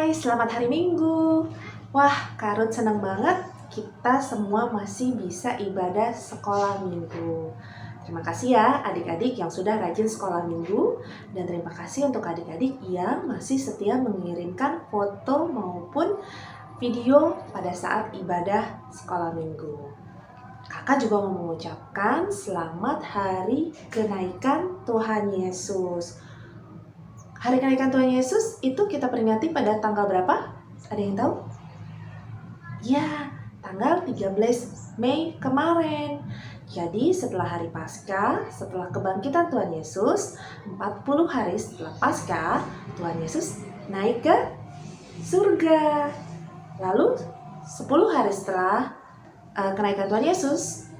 Hai, selamat hari Minggu. Wah, Kak Ruth senang banget kita semua masih bisa ibadah sekolah minggu. Terima kasih ya adik-adik yang sudah rajin sekolah minggu. Dan terima kasih untuk adik-adik yang masih setia mengirimkan foto maupun video pada saat ibadah sekolah minggu. Kakak juga mau mengucapkan selamat hari kenaikan Tuhan Yesus. Hari kenaikan Tuhan Yesus itu kita peringati pada tanggal berapa? Ada yang tahu? Ya, tanggal 13 Mei kemarin. Jadi setelah hari Paskah, setelah kebangkitan Tuhan Yesus, 40 hari setelah Paskah, Tuhan Yesus naik ke surga. Lalu 10 hari setelah kenaikan Tuhan Yesus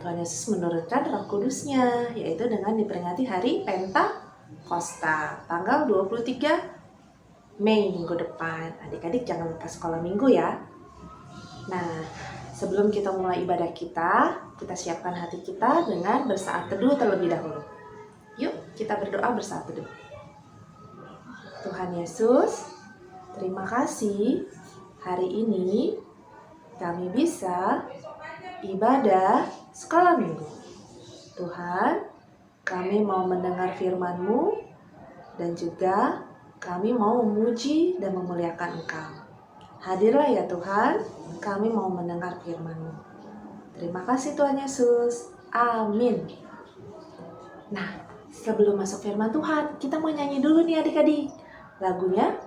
menurunkan Roh Kudusnya, yaitu dengan diperingati hari Pentakosta, tanggal 23 Mei minggu depan. Adik-adik jangan lupa sekolah minggu ya. Nah, sebelum kita mulai ibadah kita siapkan hati kita dengan bersaat teduh terlebih dahulu. Yuk, kita berdoa bersaat teduh. Tuhan Yesus, terima kasih hari ini kami bisa ibadah sekolah minggu. Tuhan, kami mau mendengar firman-Mu dan juga kami mau memuji dan memuliakan Engkau. Hadirlah ya Tuhan, kami mau mendengar firman-Mu. Terima kasih Tuhan Yesus. Amin. Nah, sebelum masuk firman Tuhan, kita mau nyanyi dulu nih adik-adik. Lagunya,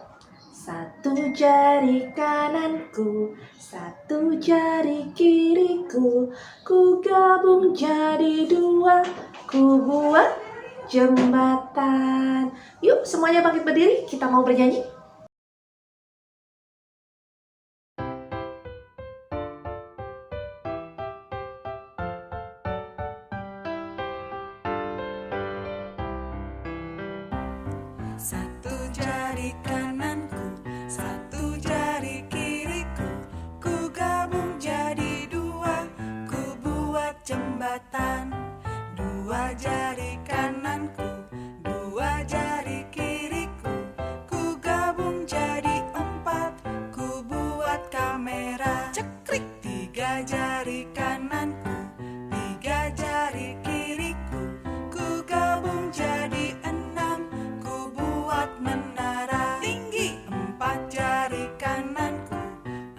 satu jari kananku, satu jari kiriku, ku gabung jadi dua, ku buat jembatan. Yuk semuanya bangkit berdiri, kita mau bernyanyi. Satu jari kananku, satu jari kiriku, ku gabung jadi dua, ku buat jembatan. Dua jari kananku, dua jari kiriku, ku gabung jadi empat, ku buat kamera. Cekrik. Tiga jari kananku, tiga jari kiriku, ku gabung jadi enam, ku buat menara. Tinggi. Empat jari kananku,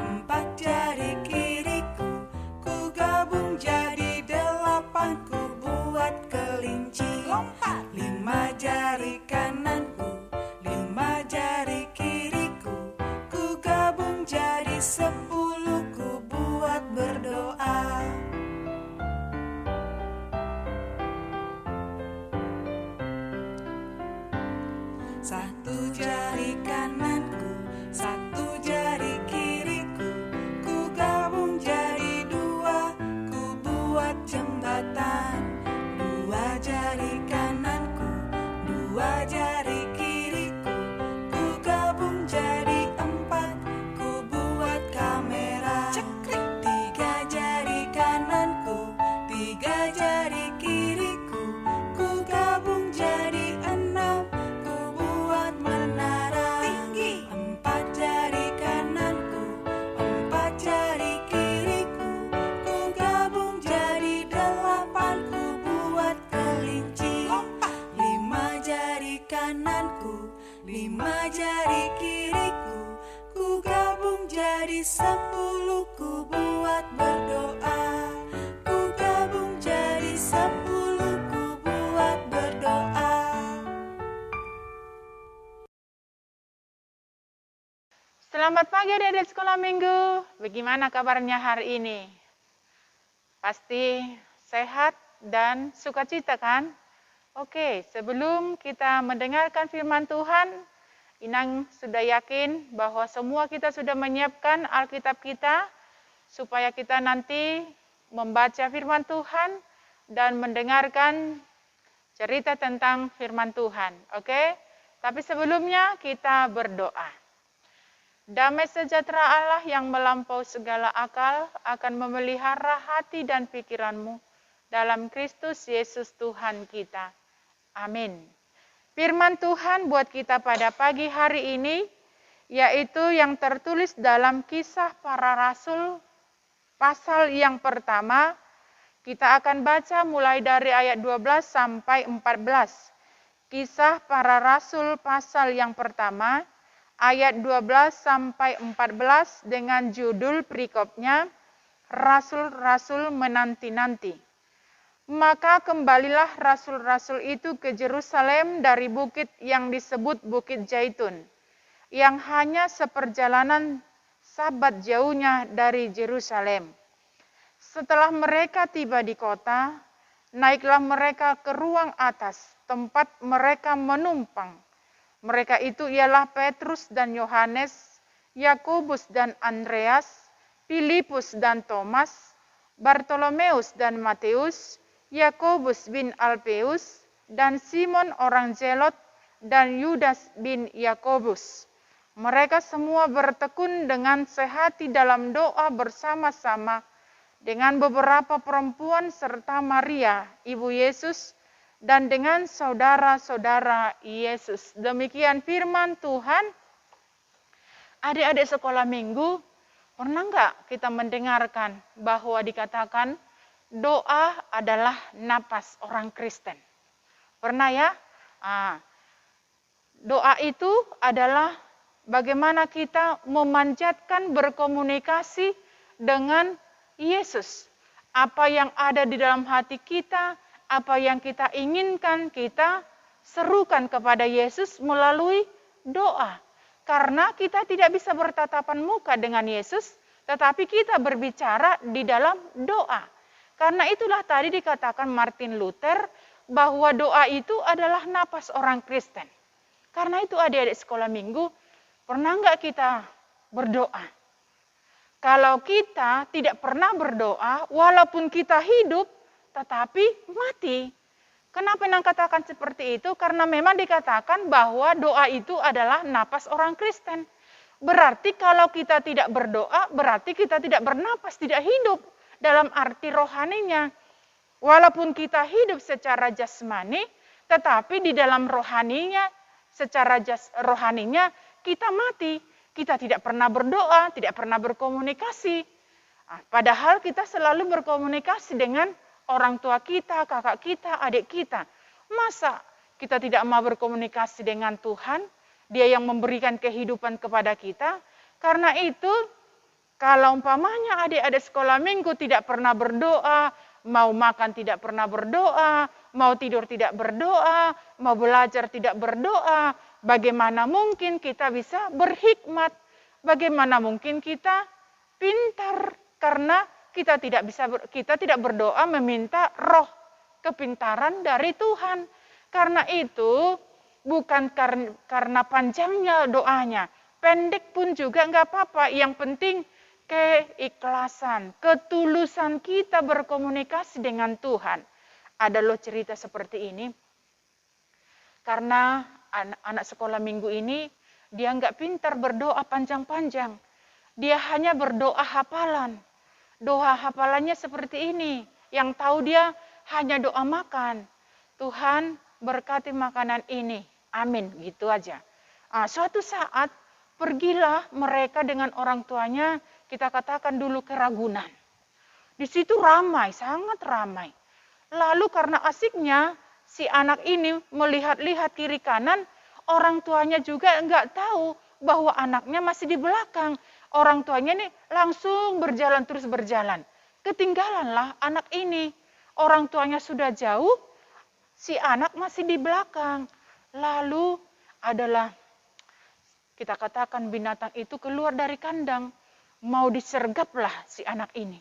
empat jari kiriku, ku gabung jadi delapan, ku buat kelinci. Lompat. Lima jari kananku, lima jari kiriku, ku gabung jadi 10, ku buat berdoa. Satu jari kananku, satu jari kiriku, ku gabung jadi dua, ku buat jembatan. Dua jari kananku, dua jari kiriku, ku gabung jadi empat, ku buat kamera. Cekrik. Tiga jari kananku, tiga jari kiriku, ku gabung jadi enam, ku buat menara. Tinggi. Empat jari kananku, empat jari kiriku, ku gabung jadi delapan, ku buat kelinci. Lompat. Lima jari kananku, lima jari kiriku, ku gabung jadi 10, ku buat berdoa. Ku gabung jadi 10, ku buat berdoa. Selamat pagi adik-adik sekolah minggu. Bagaimana kabarnya hari ini? Pasti sehat dan sukacita kan? Oke, sebelum kita mendengarkan firman Tuhan, Inang sudah yakin bahwa semua kita sudah menyiapkan Alkitab kita supaya kita nanti membaca firman Tuhan dan mendengarkan cerita tentang firman Tuhan. Oke? Tapi sebelumnya kita berdoa. Damai sejahtera Allah yang melampaui segala akal akan memelihara hati dan pikiranmu dalam Kristus Yesus Tuhan kita. Amin. Firman Tuhan buat kita pada pagi hari ini yaitu yang tertulis dalam Kisah Para Rasul pasal yang pertama. Kita akan baca mulai dari ayat 12 sampai 14. Kisah Para Rasul pasal yang pertama, ayat 12 sampai 14 dengan judul perikopnya, Rasul-Rasul Menanti-nanti. Maka kembalilah rasul-rasul itu ke Yerusalem dari bukit yang disebut Bukit Zaitun, yang hanya seperjalanan Sabat jauhnya dari Yerusalem. Setelah mereka tiba di kota, naiklah mereka ke ruang atas, tempat mereka menumpang. Mereka itu ialah Petrus dan Yohanes, Yakobus dan Andreas, Filipus dan Thomas, Bartolomeus dan Matius, Yakobus bin Alpeus, dan Simon orang Zelot, dan Yudas bin Yakobus. Mereka semua bertekun dengan sehati dalam doa bersama-sama dengan beberapa perempuan serta Maria, ibu Yesus, dan dengan saudara-saudara Yesus. Demikian firman Tuhan. Adik-adik sekolah minggu, pernah nggak kita mendengarkan bahwa dikatakan doa adalah napas orang Kristen? Pernah ya? Doa itu adalah bagaimana kita memanjatkan berkomunikasi dengan Yesus. Apa yang ada di dalam hati kita, apa yang kita inginkan, kita serukan kepada Yesus melalui doa. Karena kita tidak bisa bertatapan muka dengan Yesus, tetapi kita berbicara di dalam doa. Karena itulah tadi dikatakan Martin Luther bahwa doa itu adalah napas orang Kristen. Karena itu adik-adik sekolah minggu, pernah nggak kita berdoa? Kalau kita tidak pernah berdoa, walaupun kita hidup, tetapi mati. Kenapa yang katakan seperti itu? Karena memang dikatakan bahwa doa itu adalah napas orang Kristen. Berarti kalau kita tidak berdoa, berarti kita tidak bernapas, tidak hidup dalam arti rohaninya. Walaupun kita hidup secara jasmani, tetapi di dalam rohaninya, secara rohaninya kita mati. Kita tidak pernah berdoa, tidak pernah berkomunikasi. Padahal kita selalu berkomunikasi dengan orang tua kita, kakak kita, adik kita. Masa kita tidak mau berkomunikasi dengan Tuhan? Dia yang memberikan kehidupan kepada kita. Karena itu, kalau umpamanya adik-adik sekolah minggu tidak pernah berdoa, mau makan tidak pernah berdoa, mau tidur tidak berdoa, mau belajar tidak berdoa, bagaimana mungkin kita bisa berhikmat? Bagaimana mungkin kita pintar? Karena kita tidak berdoa meminta roh kepintaran dari Tuhan. Karena itu bukan karena panjangnya doanya, pendek pun juga enggak apa-apa. Yang penting keikhlasan, ketulusan kita berkomunikasi dengan Tuhan. Ada loh cerita seperti ini. Karena anak sekolah minggu ini, dia nggak pintar berdoa panjang-panjang. Dia hanya berdoa hafalan. Doa hafalannya seperti ini. Yang tahu dia hanya doa makan. Tuhan berkati makanan ini. Amin. Gitu aja. Suatu saat, pergilah mereka dengan orang tuanya, kita katakan dulu ke Ragunan. Di situ ramai, sangat ramai. Lalu karena asiknya, si anak ini melihat-lihat kiri kanan, orang tuanya juga enggak tahu bahwa anaknya masih di belakang. Orang tuanya ini langsung terus berjalan. Ketinggalanlah anak ini. Orang tuanya sudah jauh, si anak masih di belakang. Lalu adalah, kita katakan binatang itu keluar dari kandang. Mau disergaplah si anak ini.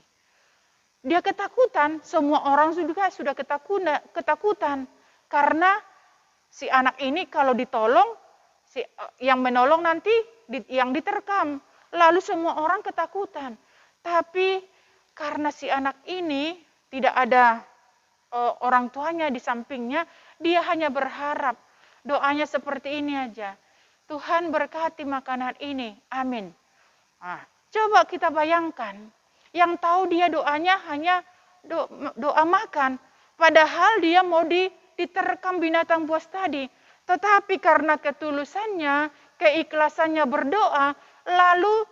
Dia ketakutan, semua orang juga sudah ketakutan. Karena si anak ini kalau ditolong, yang menolong nanti yang diterkam. Lalu semua orang ketakutan. Tapi karena si anak ini tidak ada orang tuanya di sampingnya, dia hanya berharap. Doanya seperti ini aja. Tuhan berkati makanan ini. Amin. Coba kita bayangkan. Yang tahu dia doanya hanya doa makan. Padahal dia mau diterkam binatang buas tadi. Tetapi karena ketulusannya, keikhlasannya berdoa, lalu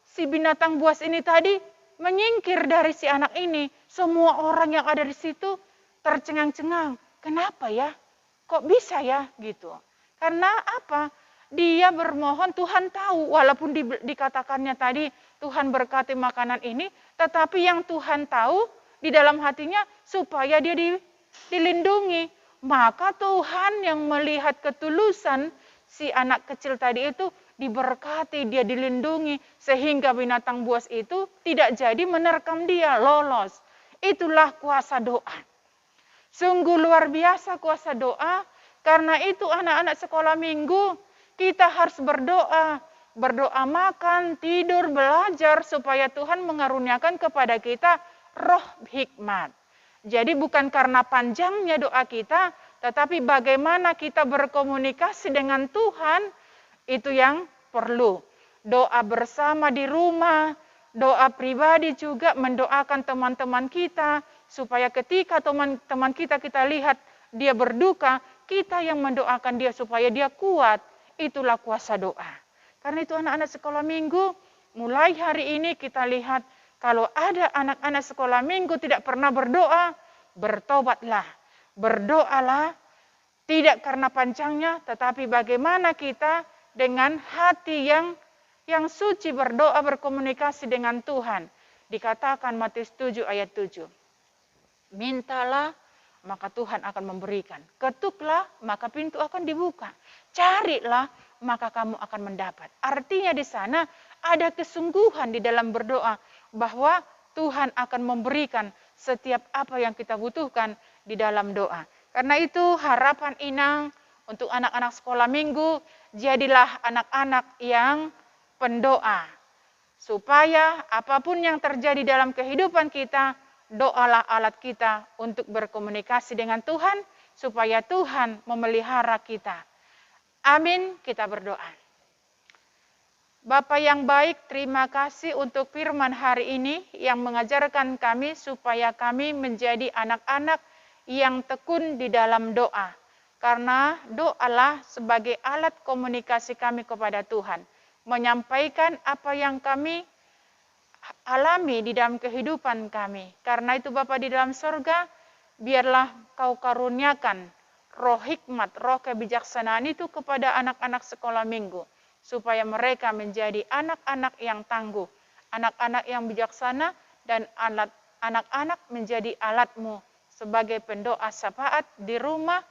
si binatang buas ini tadi menyingkir dari si anak ini. Semua orang yang ada di situ tercengang-cengang. Kenapa ya? Kok bisa ya? Gitu. Karena apa? Dia bermohon, Tuhan tahu. Walaupun dikatakannya tadi Tuhan berkati makanan ini, tetapi yang Tuhan tahu di dalam hatinya supaya dia dilindungi. Maka Tuhan yang melihat ketulusan si anak kecil tadi itu diberkati, dia dilindungi. Sehingga binatang buas itu tidak jadi menerkam dia, lolos. Itulah kuasa doa. Sungguh luar biasa kuasa doa. Karena itu anak-anak sekolah minggu, kita harus berdoa. Berdoa makan, tidur, belajar supaya Tuhan mengaruniakan kepada kita roh hikmat. Jadi bukan karena panjangnya doa kita, tetapi bagaimana kita berkomunikasi dengan Tuhan, itu yang perlu. Doa bersama di rumah, doa pribadi juga mendoakan teman-teman kita, supaya ketika teman-teman kita lihat dia berduka, kita yang mendoakan dia supaya dia kuat. Itulah kuasa doa. Karena itu anak-anak sekolah minggu, mulai hari ini kita lihat kalau ada anak-anak sekolah minggu tidak pernah berdoa, bertobatlah, berdoalah, tidak karena panjangnya, tetapi bagaimana kita dengan hati yang suci berdoa, berkomunikasi dengan Tuhan. Dikatakan Matius 7 ayat 7. Mintalah, maka Tuhan akan memberikan. Ketuklah, maka pintu akan dibuka. Carilah, maka kamu akan mendapat. Artinya di sana ada kesungguhan di dalam berdoa bahwa Tuhan akan memberikan setiap apa yang kita butuhkan di dalam doa. Karena itu harapan Inang untuk anak-anak sekolah minggu, jadilah anak-anak yang pendoa. Supaya apapun yang terjadi dalam kehidupan kita, doalah alat kita untuk berkomunikasi dengan Tuhan, supaya Tuhan memelihara kita. Amin, kita berdoa. Bapa yang baik, terima kasih untuk firman hari ini yang mengajarkan kami supaya kami menjadi anak-anak yang tekun di dalam doa. Karena doalah sebagai alat komunikasi kami kepada Tuhan. Menyampaikan apa yang kami alami di dalam kehidupan kami. Karena itu Bapa di dalam surga, biarlah Kau karuniakan roh hikmat, roh kebijaksanaan itu kepada anak-anak sekolah minggu. Supaya mereka menjadi anak-anak yang tangguh, anak-anak yang bijaksana, dan anak-anak menjadi alat-Mu sebagai pendoa syafaat di rumah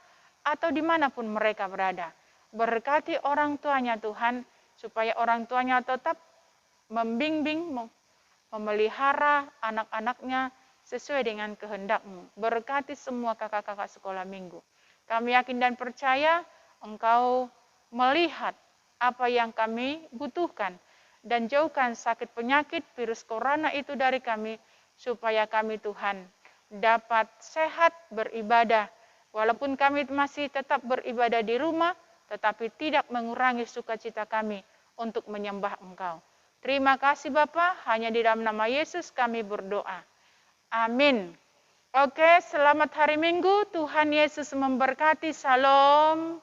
atau dimanapun mereka berada. Berkati orang tuanya Tuhan, supaya orang tuanya tetap membimbing, memelihara anak-anaknya sesuai dengan kehendak-Mu. Berkati semua kakak-kakak sekolah minggu. Kami yakin dan percaya Engkau melihat apa yang kami butuhkan. Dan jauhkan sakit penyakit virus corona itu dari kami. Supaya kami Tuhan dapat sehat beribadah. Walaupun kami masih tetap beribadah di rumah, tetapi tidak mengurangi sukacita kami untuk menyembah Engkau. Terima kasih Bapa, hanya di dalam nama Yesus kami berdoa. Amin. Oke, selamat hari Minggu. Tuhan Yesus memberkati. Shalom.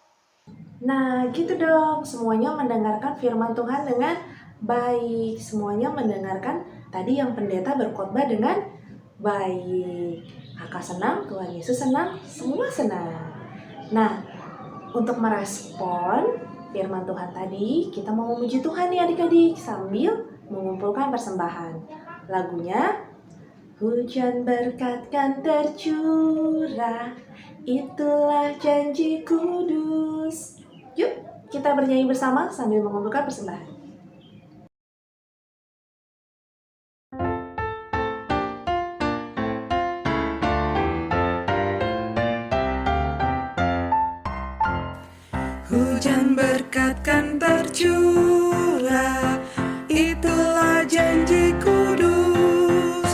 Nah, gitu dong. Semuanya mendengarkan firman Tuhan dengan baik. Semuanya mendengarkan tadi yang pendeta berkhotbah dengan baik. Kakak senang, Tuhan Yesus senang, semua senang. Nah, untuk merespon firman Tuhan tadi, kita mau memuji Tuhan nih adik-adik sambil mengumpulkan persembahan. Lagunya, hujan berkat kan tercurah, itulah janji kudus. Yuk, kita bernyanyi bersama sambil mengumpulkan persembahan. Hujan berkat kan tercurah, itulah janji kudus.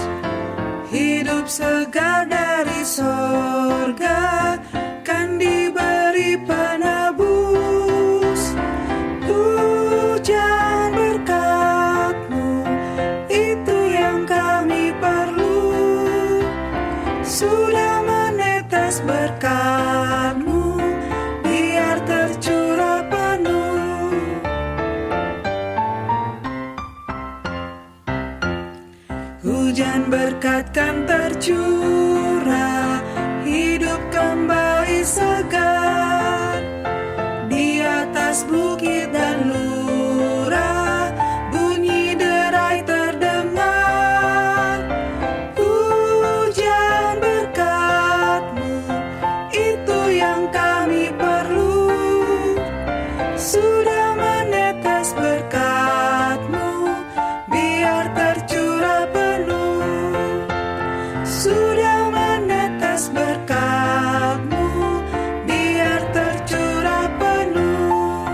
Hidup segar dari sorga kan diberi penebus. Hujan berkat-Mu, itu yang kami perlu. Sudah menetes berkat-Mu, biar tercurah penuh. kan tercurah, hidup kembali segar. Di atas bukit dan lurah, bunyi derai terdengar. Hujan berkat-Mu, itu yang kami perlu. Sudah menetes berkat-Mu, biar tercurah penuh. Sudah menetes berkat-Mu, biar tercurah penuh.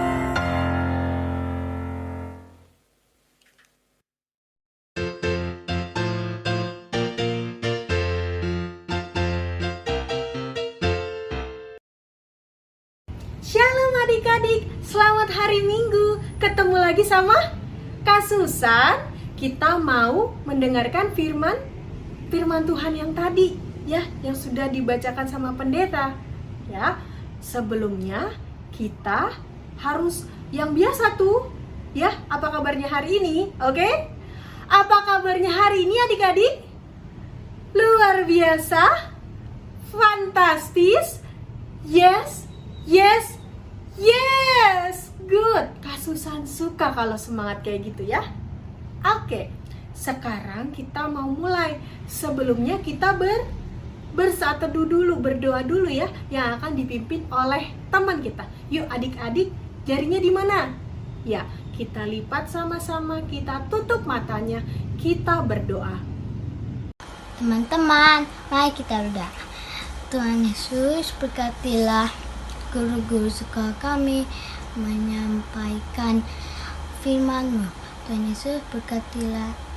Shalom adik-adik, selamat hari Minggu. Ketemu lagi sama Kak Susan. Kita mau mendengarkan firman Tuhan yang tadi ya, yang sudah dibacakan sama pendeta. Ya, sebelumnya kita harus yang biasa tuh ya, apa kabarnya hari ini? Oke? Apa kabarnya hari ini adik-adik? Luar biasa? Fantastis? Yes? Yes? Yes! Good! Kak Susan suka kalau semangat kayak gitu ya. Oke, sekarang kita mau mulai. Sebelumnya kita bersaat teduh dulu, berdoa dulu ya, yang akan dipimpin oleh teman kita. Yuk adik-adik, jarinya di mana? Ya, kita lipat sama-sama, kita tutup matanya, kita berdoa. Teman-teman, mari kita berdoa. Tuhan Yesus, berkatilah guru-guru sekolah kami menyampaikan firman-Mu. Tuhan Yesus, berkatilah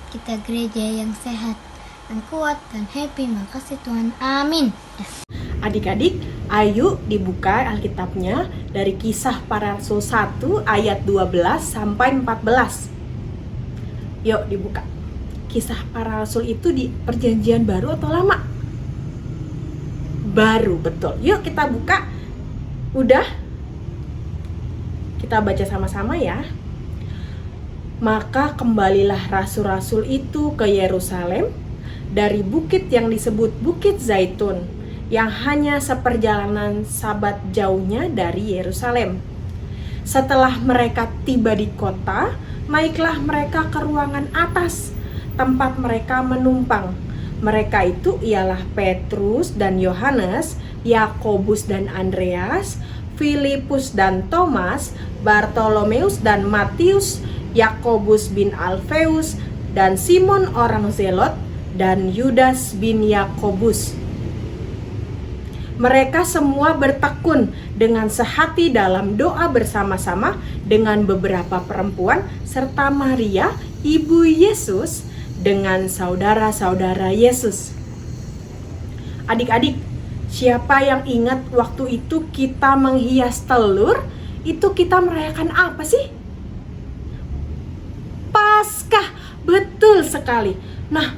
kita gereja yang sehat dan kuat dan happy. Makasih Tuhan, amin. Adik-adik, ayo dibuka Alkitabnya dari Kisah Para Rasul 1 ayat 12 sampai 14. Yuk dibuka. Kisah Para Rasul itu di Perjanjian Baru atau Lama? Baru, betul. Yuk kita buka. Udah? Kita baca sama-sama ya. Maka kembalilah rasul-rasul itu ke Yerusalem dari bukit yang disebut Bukit Zaitun, yang hanya seperjalanan sabat jauhnya dari Yerusalem. Setelah mereka tiba di kota, naiklah mereka ke ruangan atas, tempat mereka menumpang. Mereka itu ialah Petrus dan Yohanes, Yakobus dan Andreas, Filipus dan Thomas, Bartolomeus dan Matius, Yakobus bin Alfeus, dan Simon orang Zelot, dan Yudas bin Yakobus. Mereka semua bertekun dengan sehati dalam doa bersama-sama dengan beberapa perempuan serta Maria, ibu Yesus, dengan saudara-saudara Yesus. Adik-adik, siapa yang ingat waktu itu kita menghias telur? Itu kita merayakan apa sih? Paskah, betul sekali. Nah,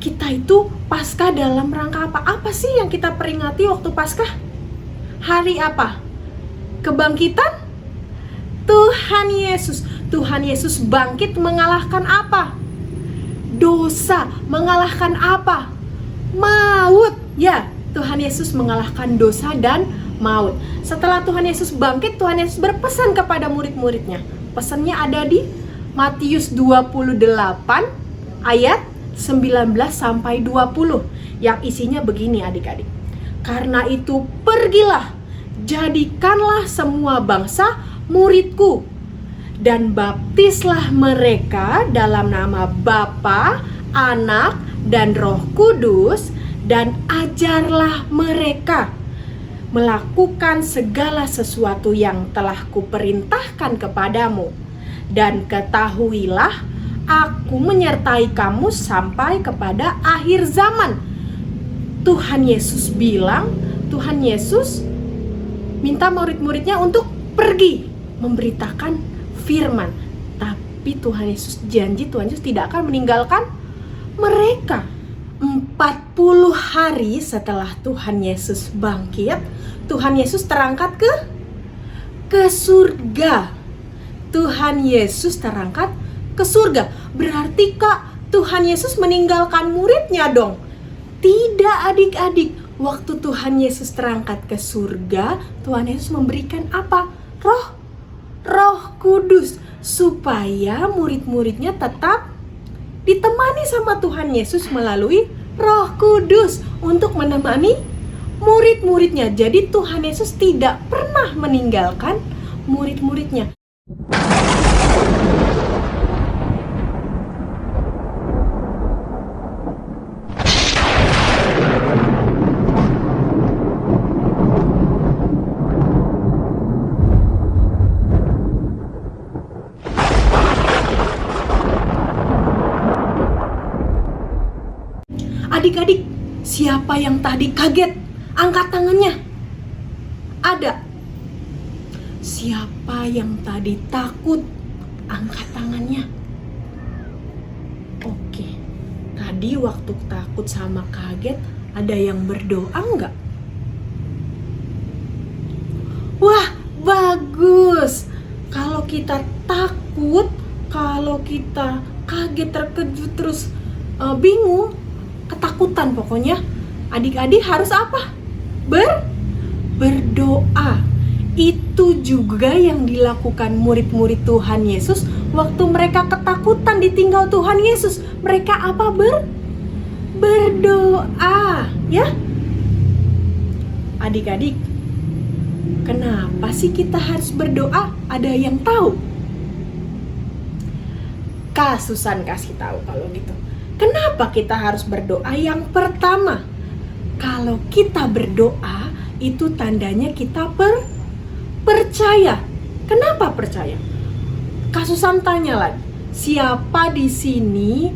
kita itu Paskah dalam rangka apa? Apa sih yang kita peringati waktu Paskah? Hari apa? Kebangkitan Tuhan Yesus. Tuhan Yesus bangkit mengalahkan apa? Dosa. Mengalahkan apa? Maut. Ya, Tuhan Yesus mengalahkan dosa dan maut. Setelah Tuhan Yesus bangkit, Tuhan Yesus berpesan kepada murid-muridnya. Pesannya ada di Matius 28 ayat 19 sampai 20, yang isinya begini adik-adik. Karena itu pergilah, jadikanlah semua bangsa muridku, dan baptislah mereka dalam nama Bapa, Anak, dan Roh Kudus, dan ajarlah mereka melakukan segala sesuatu yang telah kuperintahkan kepadamu. Dan ketahuilah, aku menyertai kamu sampai kepada akhir zaman. Tuhan Yesus bilang, Tuhan Yesus minta murid-muridnya untuk pergi memberitakan firman. Tapi Tuhan Yesus janji, Tuhan Yesus tidak akan meninggalkan mereka. 40 hari setelah Tuhan Yesus bangkit, Tuhan Yesus terangkat ke surga. Tuhan Yesus terangkat ke surga. Berarti Kak, Tuhan Yesus meninggalkan muridnya dong. Tidak adik-adik, waktu Tuhan Yesus terangkat ke surga, Tuhan Yesus memberikan apa? Roh Kudus, supaya murid-muridnya tetap ditemani sama Tuhan Yesus melalui Roh Kudus untuk menemani murid-muridnya. Jadi Tuhan Yesus tidak pernah meninggalkan murid-muridnya. Adik-adik, siapa yang tadi kaget? Angkat tangannya. Ada. Siapa yang tadi takut? Angkat tangannya. Oke. Tadi waktu takut sama kaget, ada yang berdoa enggak? Wah, bagus. Kalau kita takut, kalau kita kaget, terkejut, terus bingung, ketakutan pokoknya, adik-adik harus apa? Berdoa. Itu juga yang dilakukan murid-murid Tuhan Yesus waktu mereka ketakutan ditinggal Tuhan Yesus. Mereka apa? Berdoa, ya. Adik-adik, kenapa sih kita harus berdoa? Ada yang tahu? Kak Susan kasih tahu kalau gitu. Kenapa kita harus berdoa? Yang pertama, kalau kita berdoa, itu tandanya kita percaya. Kenapa percaya? Kak Susan tanya lagi, siapa di sini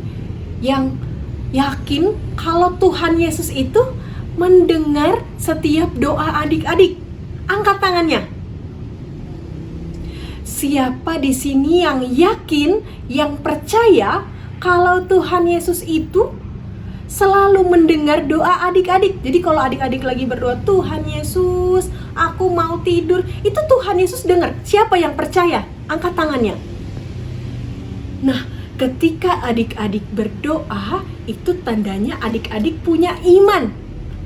yang yakin kalau Tuhan Yesus itu mendengar setiap doa adik-adik? Angkat tangannya. Siapa di sini yang yakin, yang percaya kalau Tuhan Yesus itu selalu mendengar doa adik-adik? Jadi kalau adik-adik lagi berdoa, Tuhan Yesus, aku mau tidur, itu Tuhan Yesus dengar. Siapa yang percaya? Angkat tangannya. Nah, ketika adik-adik berdoa, itu tandanya adik-adik punya iman.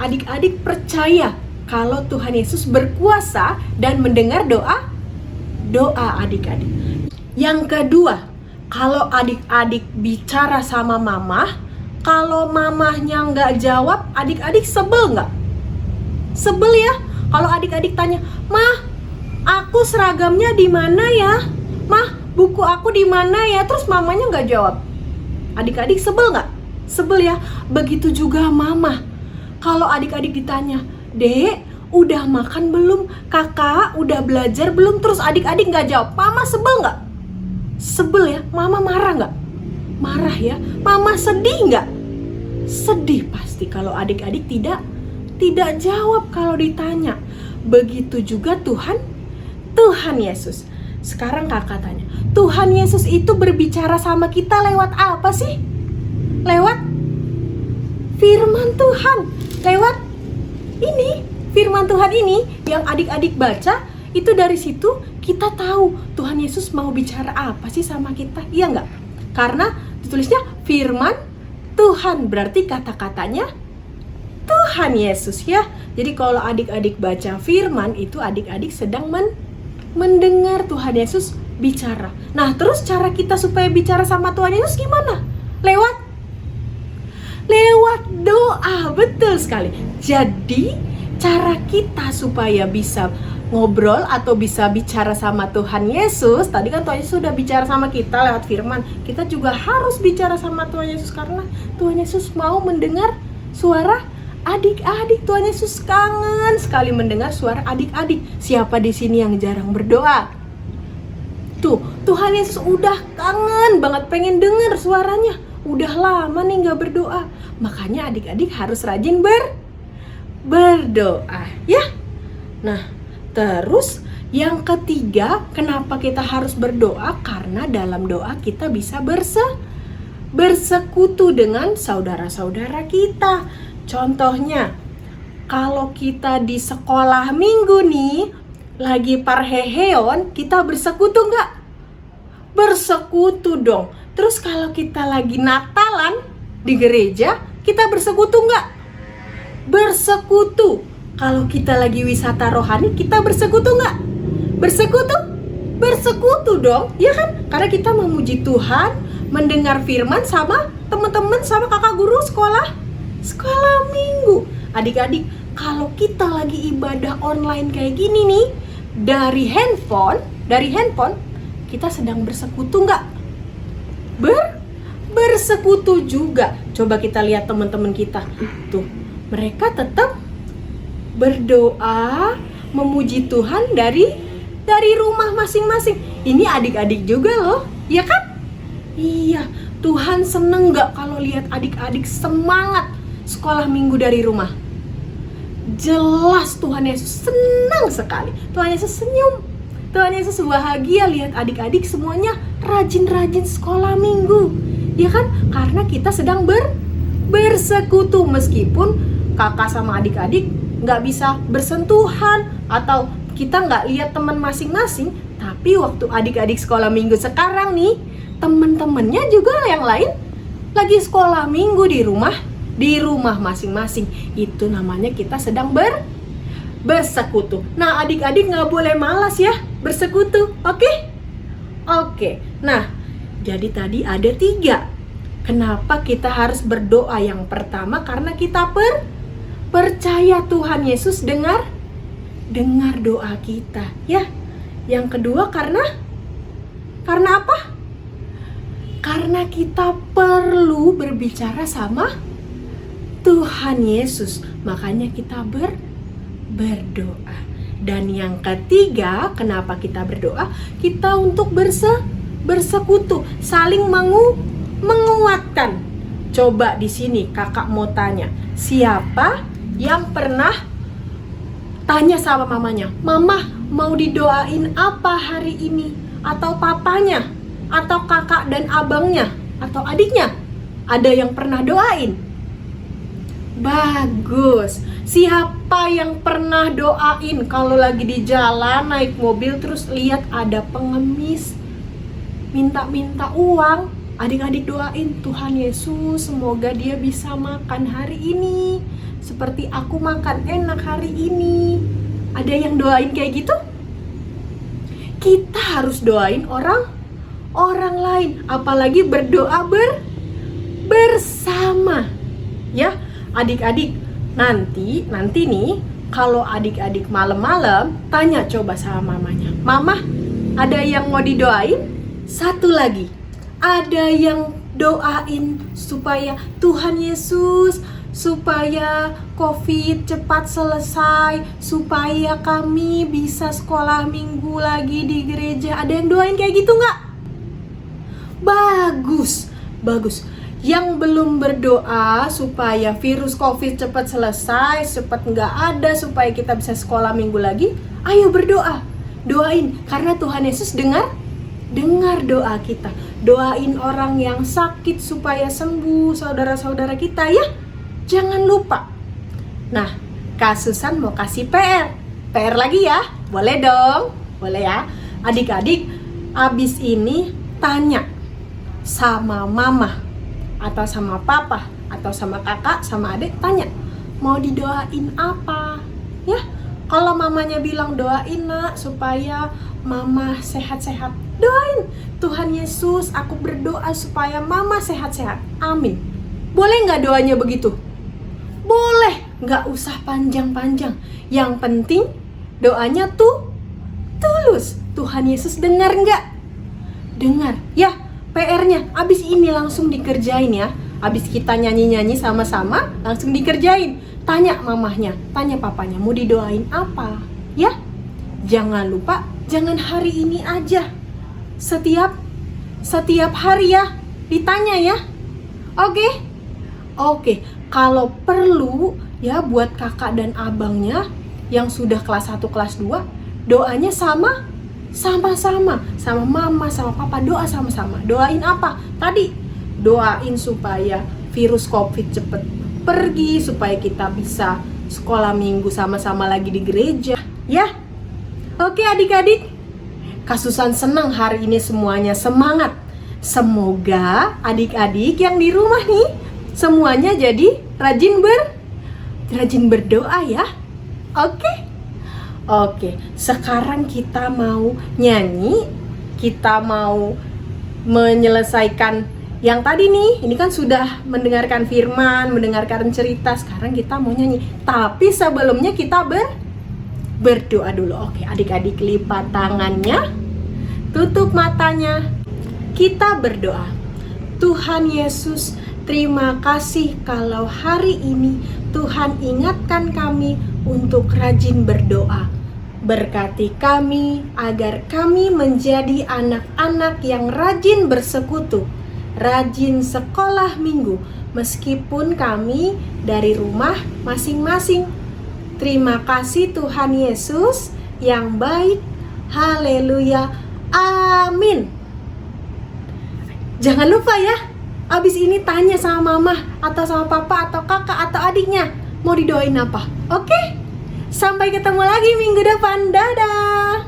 Adik-adik percaya kalau Tuhan Yesus berkuasa dan mendengar doa adik-adik. Yang kedua, kalau adik-adik bicara sama mama, kalau mamahnya nggak jawab, adik-adik sebel nggak? Sebel ya? Kalau adik-adik tanya, "Mah, aku seragamnya di mana ya? Mah, buku aku di mana ya?" Terus mamanya nggak jawab. Adik-adik sebel nggak? Sebel ya? Begitu juga mama. Kalau adik-adik ditanya, "Dek, udah makan belum? Kakak, udah belajar belum?" Terus adik-adik nggak jawab. Mama sebel nggak? Sebel ya? Mama marah nggak? Marah ya? Mama sedih nggak? Sedih pasti kalau adik-adik tidak jawab kalau ditanya. Begitu juga Tuhan Yesus. Sekarang kakak tanya, Tuhan Yesus itu berbicara sama kita lewat apa sih? Lewat firman Tuhan. Lewat ini, firman Tuhan ini yang adik-adik baca, itu dari situ kita tahu Tuhan Yesus mau bicara apa sih sama kita. Iya nggak? Karena ditulisnya firman Tuhan, berarti kata-katanya Tuhan Yesus ya. Jadi kalau adik-adik baca firman, itu adik-adik sedang mendengar Tuhan Yesus bicara. Nah, terus cara kita supaya bicara sama Tuhan Yesus gimana? Lewat doa, betul sekali. Jadi cara kita supaya bisa ngobrol atau bisa bicara sama Tuhan Yesus, tadi kan Tuhan Yesus sudah bicara sama kita lewat firman, kita juga harus bicara sama Tuhan Yesus karena Tuhan Yesus mau mendengar suara adik-adik. Tuhan Yesus kangen sekali mendengar suara adik-adik. Siapa di sini yang jarang berdoa? Tuh, Tuhan Yesus udah kangen banget pengen dengar suaranya. Udah lama nih gak berdoa. Makanya adik-adik harus rajin berdoa ya. Nah, terus yang ketiga, kenapa kita harus berdoa? Karena dalam doa kita bisa bersekutu dengan saudara-saudara kita. Contohnya, kalau kita di sekolah minggu nih, lagi parheheon, kita bersekutu nggak? Bersekutu dong. Terus kalau kita lagi Natalan di gereja, kita bersekutu nggak? Bersekutu. Kalau kita lagi wisata rohani, kita bersekutu nggak? Bersekutu? Bersekutu dong, ya kan? Karena kita memuji Tuhan, mendengar firman sama teman-teman, sama kakak guru sekolah minggu. Adik-adik, kalau kita lagi ibadah online kayak gini nih, dari handphone, kita sedang bersekutu nggak? Bersekutu juga. Coba kita lihat teman-teman kita. Tuh, mereka tetap berdoa, memuji Tuhan dari rumah masing-masing. Ini adik-adik juga loh, ya kan? Iya, Tuhan seneng nggak kalau lihat adik-adik semangat sekolah minggu dari rumah? Jelas Tuhan Yesus senang sekali. Tuhan Yesus senyum. Tuhan Yesus bahagia lihat adik-adik semuanya rajin-rajin sekolah minggu. Ya kan? Karena kita sedang bersekutu. Meskipun kakak sama adik-adik nggak bisa bersentuhan, atau kita nggak lihat teman masing-masing, tapi waktu adik-adik sekolah minggu sekarang nih, teman-temannya juga yang lain lagi sekolah minggu di rumah masing-masing. Itu namanya kita sedang bersekutu. Nah, adik-adik nggak boleh malas ya bersekutu, oke? Oke. Nah, jadi tadi ada 3. Kenapa kita harus berdoa? Yang pertama karena kita percaya Tuhan Yesus dengar doa kita, ya. Yang kedua karena apa? Karena kita perlu berbicara sama Tuhan Yesus. Makanya kita berdoa. Dan yang ketiga, kenapa kita berdoa? Kita untuk bersekutu, saling menguatkan. Coba di sini kakak mau tanya, siapa yang pernah tanya sama mamanya, "Mama, mau didoain apa hari ini?" Atau papanya, atau kakak dan abangnya, atau adiknya? Ada yang pernah doain? Bagus. Siapa yang pernah doain kalau lagi di jalan naik mobil terus lihat ada pengemis minta uang? Adik-adik doain, "Tuhan Yesus, semoga dia bisa makan hari ini seperti aku makan enak hari ini." Ada yang doain kayak gitu? Kita harus doain orang lain, apalagi berdoa bersama. Ya, adik-adik, nanti nih kalau adik-adik malam-malam tanya coba sama mamanya, "Mama, ada yang mau didoain?" Satu lagi, ada yang doain supaya Tuhan Yesus, supaya COVID cepat selesai, supaya kami bisa sekolah minggu lagi di gereja. Ada yang doain kayak gitu nggak? Bagus. Yang belum berdoa supaya virus COVID cepat selesai, cepat nggak ada, supaya kita bisa sekolah minggu lagi, ayo berdoa. Doain, karena Tuhan Yesus dengar doa kita. Doain orang yang sakit supaya sembuh, saudara-saudara kita ya. Jangan lupa. Nah, Kak Susan mau kasih PR lagi ya. Boleh dong? Boleh ya. Adik-adik, abis ini tanya sama mama atau sama papa atau sama kakak, sama adik, tanya mau didoain apa ya. Kalau mamanya bilang doain nak supaya mama sehat-sehat, doain, "Tuhan Yesus, aku berdoa supaya mama sehat-sehat, amin." Boleh nggak doanya begitu? Boleh, nggak usah panjang-panjang. Yang penting doanya tuh tulus. Tuhan Yesus dengar nggak? Dengar ya. PR-nya abis ini langsung dikerjain ya. Abis kita nyanyi-nyanyi sama-sama, langsung dikerjain. Tanya mamahnya, tanya papanya, mau didoain apa ya. Jangan lupa, jangan hari ini aja, setiap hari ya ditanya ya. Oke. Kalau perlu ya, buat kakak dan abangnya yang sudah kelas 1, kelas 2, doanya sama-sama, sama mama, sama papa, doa sama-sama. Doain apa? Tadi doain supaya virus COVID cepet pergi, supaya kita bisa sekolah minggu sama-sama lagi di gereja ya. Oke adik-adik, Kasusan senang hari ini semuanya semangat. Semoga adik-adik yang di rumah nih semuanya jadi rajin berdoa ya. Oke, sekarang kita mau nyanyi. Kita mau menyelesaikan yang tadi nih. Ini kan sudah mendengarkan firman, mendengarkan cerita. Sekarang kita mau nyanyi. Tapi sebelumnya kita berdoa dulu. Oke, adik-adik lipat tangannya, tutup matanya. Kita berdoa. Tuhan Yesus, terima kasih kalau hari ini Tuhan ingatkan kami untuk rajin berdoa. Berkati kami agar kami menjadi anak-anak yang rajin bersekutu, rajin sekolah minggu, meskipun kami dari rumah masing-masing. Terima kasih Tuhan Yesus yang baik. Haleluya. Amin. Jangan lupa ya, abis ini tanya sama mama atau sama papa atau kakak atau adiknya mau didoain apa. Oke? Sampai ketemu lagi minggu depan. Dadah.